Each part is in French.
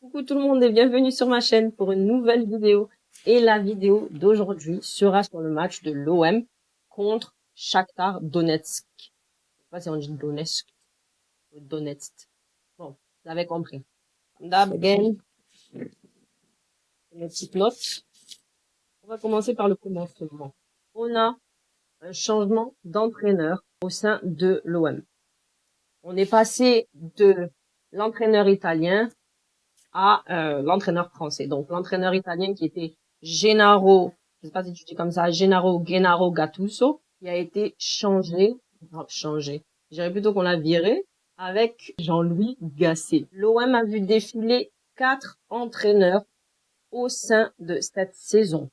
Coucou tout le monde et bienvenue sur ma chaîne pour une nouvelle vidéo. Et la vidéo d'aujourd'hui sera sur le match de l'OM contre Shakhtar Donetsk. Je sais pas si on dit Donetsk ou Donetsk. Bon, vous avez compris. D'ab again, une petite note. On va commencer par le commencement. On a un changement d'entraîneur au sein de l'OM. On est passé de l'entraîneur italien à l'entraîneur français. Donc l'entraîneur italien qui était Gennaro, je sais pas si tu dis comme ça, Gennaro Gattuso, qui a été changé. Je dirais plutôt qu'on l'a viré avec Jean-Louis Gasset. L'OM a vu défiler 4 entraîneurs au sein de cette saison.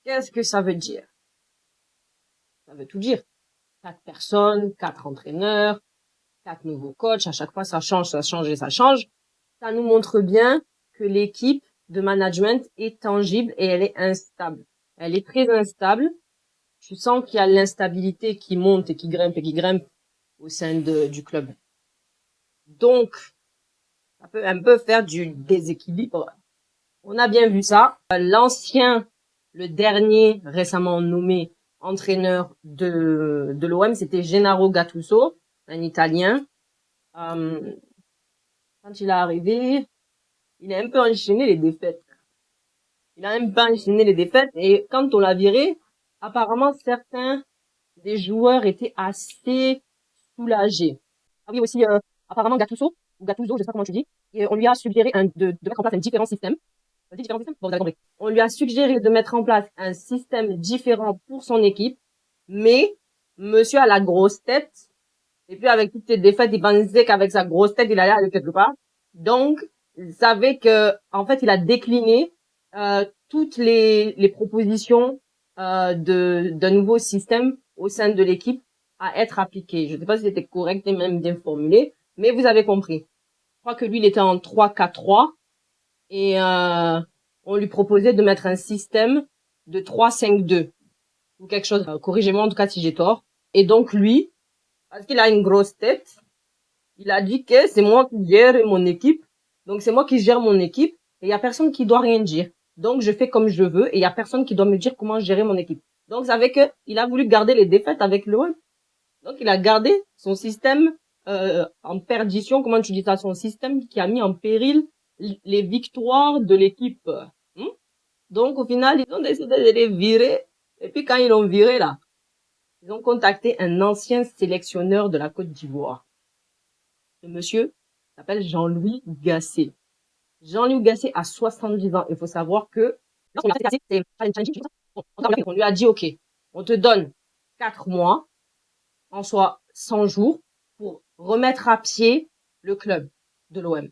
Qu'est-ce que ça veut dire? Ça veut tout dire. 4 personnes, 4 entraîneurs, 4 nouveaux coachs. À chaque fois, ça change, ça change et ça change. Ça nous montre bien que l'équipe de management est tangible et elle est instable. Elle est très instable. Tu sens qu'il y a l'instabilité qui monte et qui grimpe au sein du club. Donc, ça peut un peu faire du déséquilibre. On a bien vu ça. Le dernier récemment nommé entraîneur de l'OM, c'était Gennaro Gattuso, un Italien. Quand il est arrivé, il a un peu enchaîné les défaites. Et quand on l'a viré, apparemment certains des joueurs étaient assez soulagés. Ah oui, aussi, apparemment Gattuso, je sais pas comment tu dis, et on lui a suggéré de mettre en place un différent système. Bon, vous avez compris. On lui a suggéré de mettre en place un système différent pour son équipe, mais monsieur a la grosse tête, et puis avec toutes ces défaites, il pensait qu'avec sa grosse tête, il allait aller quelque part. Donc, il savait que, en fait, il a décliné toutes les propositions d'un nouveau système au sein de l'équipe à être appliqué. Je ne sais pas si c'était correct et même bien formulé, mais vous avez compris. Je crois que lui, il était en 3-4-3 et on lui proposait de mettre un système de 3-5-2 ou quelque chose. Corrigez-moi en tout cas si j'ai tort. Et donc lui, parce qu'il a une grosse tête, il a dit que c'est moi qui gère mon équipe. Donc c'est moi qui gère mon équipe et il y a personne qui doit rien dire. Donc je fais comme je veux et il y a personne qui doit me dire comment gérer mon équipe. Donc c'est avec il a voulu garder les défaites avec l'OM. Donc il a gardé son système en perdition, comment tu dis ça, son système qui a mis en péril les victoires de l'équipe. Hmm? Donc au final, ils ont décidé de les virer et puis quand ils l'ont viré là, ils ont contacté un ancien sélectionneur de la Côte d'Ivoire. Le monsieur s'appelle Jean-Louis Gasset. Jean-Louis Gasset a 70 ans. Il faut savoir que lorsqu'on a fait Gasset, on lui a dit, OK, on te donne 4 mois, en soit 100 jours, pour remettre à pied le club de l'OM.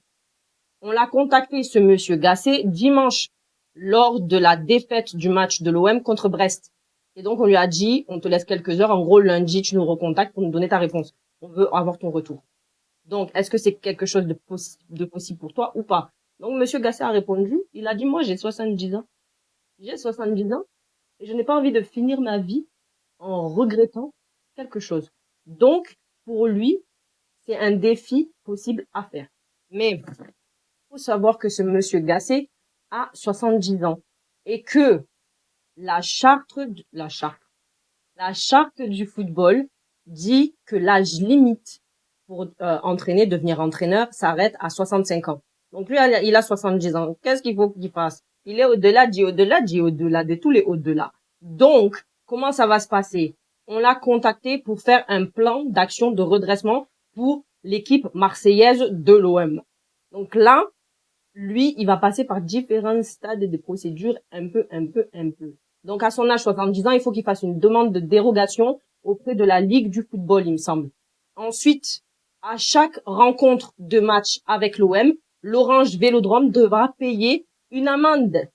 On l'a contacté, ce monsieur Gasset, dimanche, lors de la défaite du match de l'OM contre Brest. Et donc, on lui a dit, on te laisse quelques heures. En gros, lundi, tu nous recontactes pour nous donner ta réponse. On veut avoir ton retour. Donc, est-ce que c'est quelque chose de possible pour toi ou pas? Donc, monsieur Gasset a répondu. Il a dit, moi, j'ai 70 ans. J'ai 70 ans et je n'ai pas envie de finir ma vie en regrettant quelque chose. Donc, pour lui, c'est un défi possible à faire. Mais, faut savoir que ce monsieur Gasset a 70 ans et que la charte du football dit que l'âge limite pour devenir entraîneur s'arrête à 65 ans. Donc lui, il a 70 ans. Qu'est-ce qu'il faut qu'il fasse? Il est au-delà de tous les au-delà. Donc, comment ça va se passer? On l'a contacté pour faire un plan d'action de redressement pour l'équipe marseillaise de l'OM. Donc là, lui, il va passer par différents stades de procédures un peu. Donc, à son âge 70 ans, il faut qu'il fasse une demande de dérogation auprès de la Ligue du football, il me semble. Ensuite, à chaque rencontre de match avec l'OM, l'Orange Vélodrome devra payer une amende.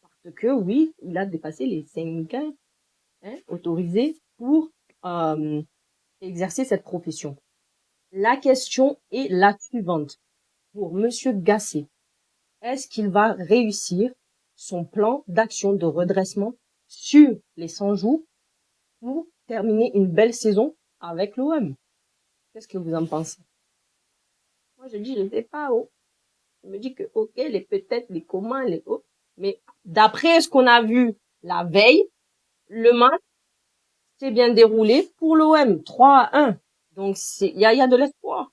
Parce que, oui, il a dépassé les 5 ans autorisés pour exercer cette profession. La question est la suivante. Pour monsieur Gasset, est-ce qu'il va réussir son plan d'action de redressement sur les 100 jours pour terminer une belle saison avec l'OM? Qu'est-ce que vous en pensez? Moi, je dis, je sais pas, oh. Je me dis que, ok, les peut-être, les comment, les oh. Mais d'après ce qu'on a vu la veille, le match s'est bien déroulé pour l'OM. 3-1. Donc, il y a de l'espoir.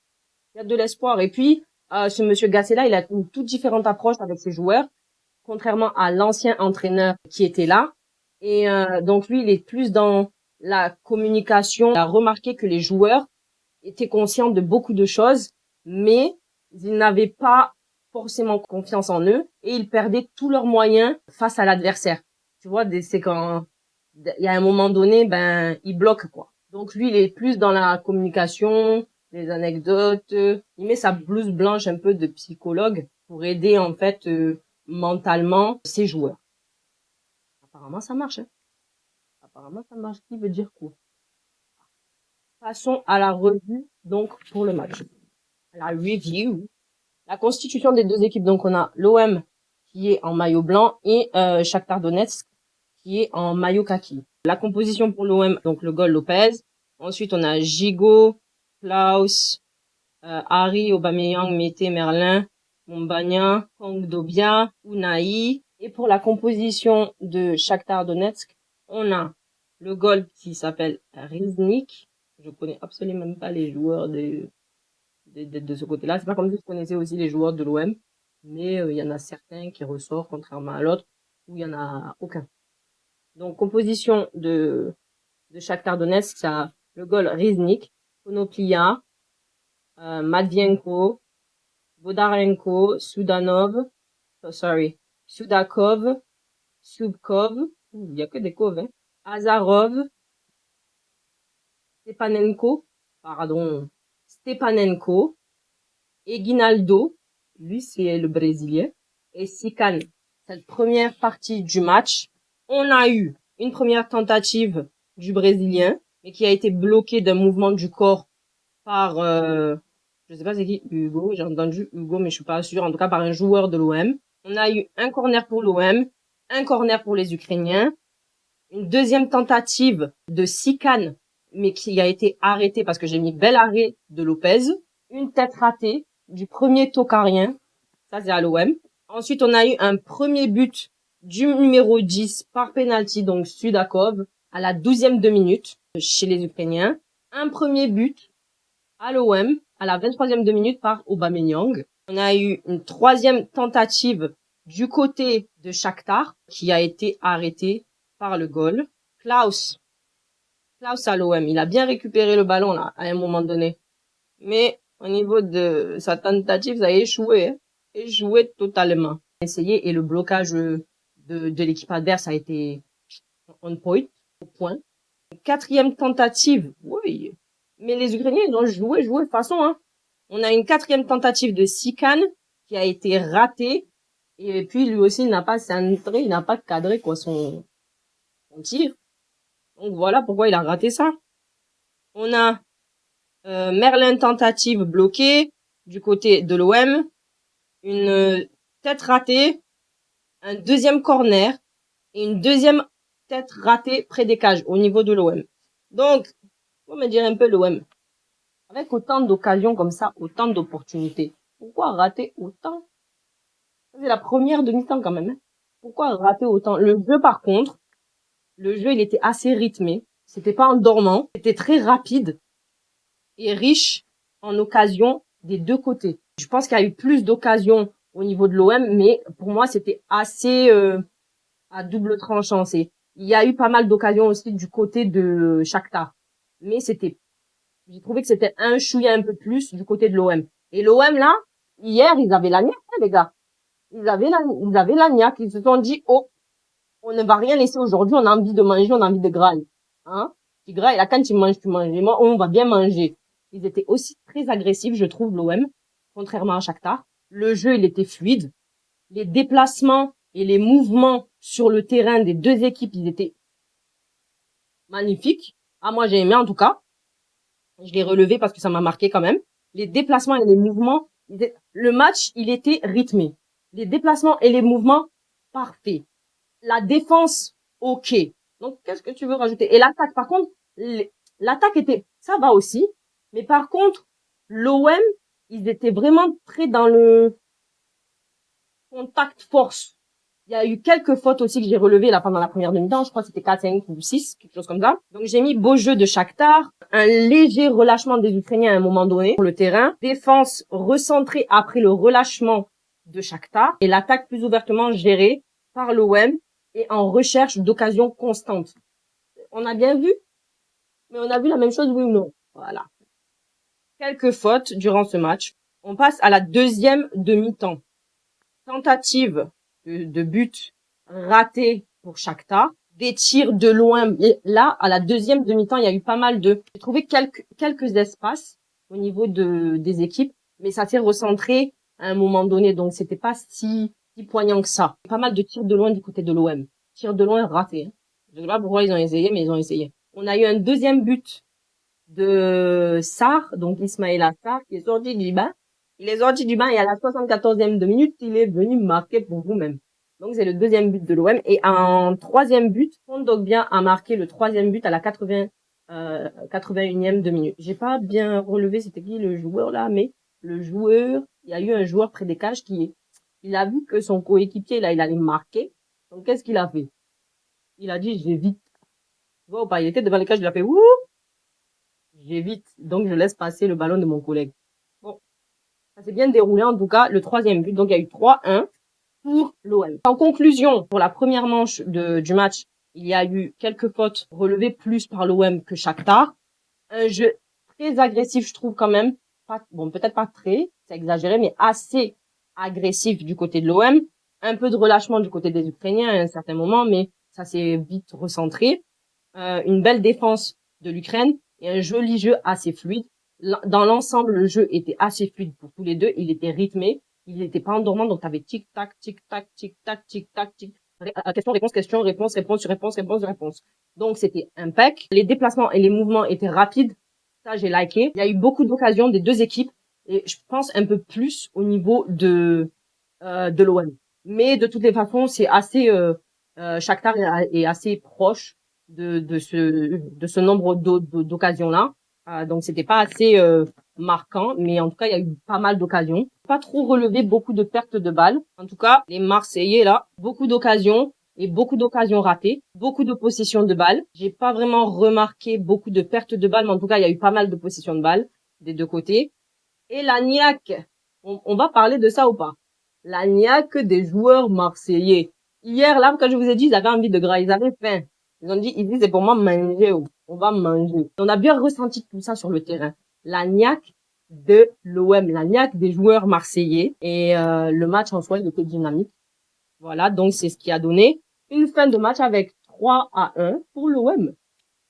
Il y a de l'espoir. Et puis, ce monsieur Gasset-là, il a une toute différente approche avec ses joueurs, contrairement à l'ancien entraîneur qui était là. Et donc, lui, il est plus dans la communication. Il a remarqué que les joueurs étaient conscients de beaucoup de choses, mais ils n'avaient pas forcément confiance en eux et ils perdaient tous leurs moyens face à l'adversaire. Tu vois, c'est quand il y a un moment donné, ben, il bloque, quoi. Donc lui, il est plus dans la communication, les anecdotes. Il met sa blouse blanche un peu de psychologue pour aider, en fait, mentalement ses joueurs. Apparemment, ça marche, hein. Apparemment, ça marche. Qui veut dire quoi? Passons à la revue, donc, pour le match. La review. La constitution des deux équipes. Donc, on a l'OM qui est en maillot blanc et Shakhtar Donetsk qui est en maillot kaki. La composition pour l'OM, donc le goal Lopez. Ensuite, on a Gigot, Klaus, Harry, Aubameyang, Mété, Merlin, Mombagna, Kongbia, Unai. Et pour la composition de Shakhtar Donetsk, on a le goal qui s'appelle Riznik. Je connais absolument même pas les joueurs de ce côté-là. C'est pas comme si je connaissais aussi les joueurs de l'OM, mais il y en a certains qui ressortent contrairement à l'autre où il y en a aucun. Donc composition de Shakhtar Donetsk, ça le goal Riznik, Konoplia, Matvienko, Bodarenko, Sudakov, Subkov, il y a que des cov, hein. Azarov, Stepanenko, Eginaldo, lui c'est le Brésilien, et Sikan. Cette première partie du match, on a eu une première tentative du Brésilien, mais qui a été bloquée d'un mouvement du corps par, je sais pas c'est qui, Hugo, j'ai entendu Hugo, mais je suis pas sûre, en tout cas par un joueur de l'OM. On a eu un corner pour l'OM, un corner pour les Ukrainiens, une deuxième tentative de Sikan, mais qui a été arrêtée parce que j'ai mis bel arrêt de Lopez, une tête ratée du premier Tokarien, ça c'est à l'OM. Ensuite, on a eu un premier but du numéro 10 par penalty, donc Sudakov, à la 12e de minute chez les Ukrainiens. Un premier but à l'OM à la 23e de minute par Aubameyang. On a eu une troisième tentative du côté de Shakhtar qui a été arrêtée par le goal. Klaus à l'OM, il a bien récupéré le ballon là à un moment donné. Mais au niveau de sa tentative, ça a échoué, hein. Échoué totalement. Essayé et le blocage de l'équipe adverse a été on point, au point. Quatrième tentative, oui. Mais les Ukrainiens, ils ont joué de façon, hein. On a une quatrième tentative de Sikan qui a été ratée. Et puis, lui aussi, il n'a pas centré, il n'a pas cadré, quoi, son tir. Donc, voilà pourquoi il a raté ça. On a, Merlin tentative bloquée du côté de l'OM. Une tête ratée. Un deuxième corner. Et une deuxième tête ratée près des cages, au niveau de l'OM. Donc, faut me dire un peu l'OM. Avec autant d'occasions comme ça, autant d'opportunités, pourquoi rater autant? C'est la première demi-temps quand même, hein. Pourquoi rater autant? Le jeu, par contre, le jeu, il était assez rythmé. C'était pas endormant. C'était très rapide et riche en occasions des deux côtés. Je pense qu'il y a eu plus d'occasions au niveau de l'OM, mais pour moi, c'était assez à double tranchant. Il y a eu pas mal d'occasions aussi du côté de Shakhtar, mais j'ai trouvé que c'était un chouïa un peu plus du côté de l'OM. Et l'OM, là, hier, ils avaient la niaque, hein, les gars. Ils avaient la niaque. Ils se sont dit, oh, on ne va rien laisser aujourd'hui. On a envie de manger, on a envie de grailler. Hein? Tu grailles. Là, quand tu manges, tu manges. Et moi, on va bien manger. Ils étaient aussi très agressifs, je trouve, l'OM. Contrairement à Shakhtar. Le jeu, il était fluide. Les déplacements et les mouvements sur le terrain des deux équipes, ils étaient magnifiques. Ah, moi, j'ai aimé, en tout cas. Je l'ai relevé parce que ça m'a marqué quand même. Les déplacements et les mouvements, le match, il était rythmé. Les déplacements et les mouvements, parfaits. La défense, ok. Donc, qu'est-ce que tu veux rajouter? Et l'attaque, par contre, l'attaque ça va aussi. Mais par contre, l'OM, ils étaient vraiment très dans le contact force. Il y a eu quelques fautes aussi que j'ai relevées là pendant la première demi-temps. Je crois que c'était 4, 5 ou 6, quelque chose comme ça. Donc j'ai mis beau jeu de Shakhtar, un léger relâchement des Ukrainiens à un moment donné sur le terrain, défense recentrée après le relâchement de Shakhtar et l'attaque plus ouvertement gérée par l'OM et en recherche d'occasions constantes. On a bien vu, mais on a vu la même chose, oui ou non? Voilà. Quelques fautes durant ce match. On passe à la deuxième demi-temps. Tentative de but raté pour Shakhtar. Des tirs de loin. Et là, à la deuxième demi-temps, il y a eu pas mal de... J'ai trouvé quelques espaces au niveau des équipes, mais ça s'est recentré à un moment donné, donc c'était pas si poignant que ça. Pas mal de tirs de loin du côté de l'OM. Tirs de loin ratés. Hein. Je sais pas pourquoi ils ont essayé, mais ils ont essayé. On a eu un deuxième but de Sarr, donc Ismaïla Sarr, qui est sorti du banc. Il est sorti du banc et à la 74e de minute, il est venu marquer pour vous-même. Donc c'est le deuxième but de l'OM. Et en troisième but, Kondogbia a marqué le troisième but à la 81e de minute. J'ai pas bien relevé c'était qui le joueur là, mais le joueur, il y a eu un joueur près des cages il a vu que son coéquipier là, il allait marquer. Donc qu'est-ce qu'il a fait? Il a dit, j'évite. Tu vois ou pas? Il était devant les cages, il a fait, ouh! J'évite, donc je laisse passer le ballon de mon collègue. Bon, ça s'est bien déroulé en tout cas, le troisième but, donc il y a eu 3-1 pour l'OM. En conclusion, pour la première manche du match, il y a eu quelques fautes relevées plus par l'OM que Shakhtar. Un jeu très agressif, je trouve quand même. Bon, peut-être pas très, c'est exagéré, mais assez agressif du côté de l'OM. Un peu de relâchement du côté des Ukrainiens à un certain moment, mais ça s'est vite recentré. Une belle défense de l'Ukraine et un joli jeu assez fluide. Dans l'ensemble, le jeu était assez fluide pour tous les deux. Il était rythmé. Il n'était pas endormant. Donc, tu avais tic-tac, tic-tac, tic-tac, tic-tac, tic. Question, réponse, question, réponse, réponse, réponse, réponse, réponse. Donc, c'était impec. Les déplacements et les mouvements étaient rapides. Ça, j'ai liké. Il y a eu beaucoup d'occasions des deux équipes. Et je pense un peu plus au niveau de l'OM. Mais de toutes les façons, c'est assez... Shakhtar est assez proche de ce nombre d'occasions-là. Donc, c'était pas assez marquant, mais en tout cas, il y a eu pas mal d'occasions. Pas trop relevé beaucoup de pertes de balles. En tout cas, les Marseillais, là, beaucoup d'occasions et beaucoup d'occasions ratées. Beaucoup de possessions de balles. J'ai pas vraiment remarqué beaucoup de pertes de balles, mais en tout cas, il y a eu pas mal de possessions de balles des deux côtés. Et la niaque, on va parler de ça ou pas? La niaque des joueurs marseillais. Hier, là, quand je vous ai dit, ils avaient envie de gras, ils avaient faim. Ils ont dit, c'est pour moi manger, on va manger. On a bien ressenti tout ça sur le terrain. La niaque de l'OM, la niaque des joueurs marseillais. Et le match en soi, il était dynamique. Voilà, donc c'est ce qui a donné une fin de match avec 3-1 pour l'OM.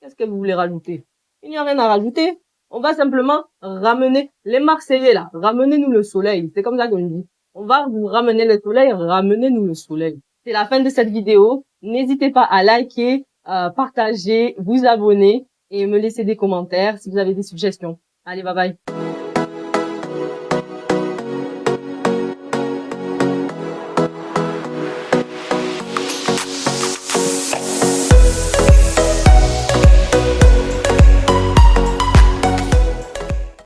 Qu'est-ce que vous voulez rajouter? Il n'y a rien à rajouter. On va simplement ramener les Marseillais là. Ramenez-nous le soleil. C'est comme ça qu'on dit. On va vous ramener le soleil. Ramenez-nous le soleil. C'est la fin de cette vidéo. N'hésitez pas à liker, partager, vous abonner et me laisser des commentaires si vous avez des suggestions. Allez, bye bye.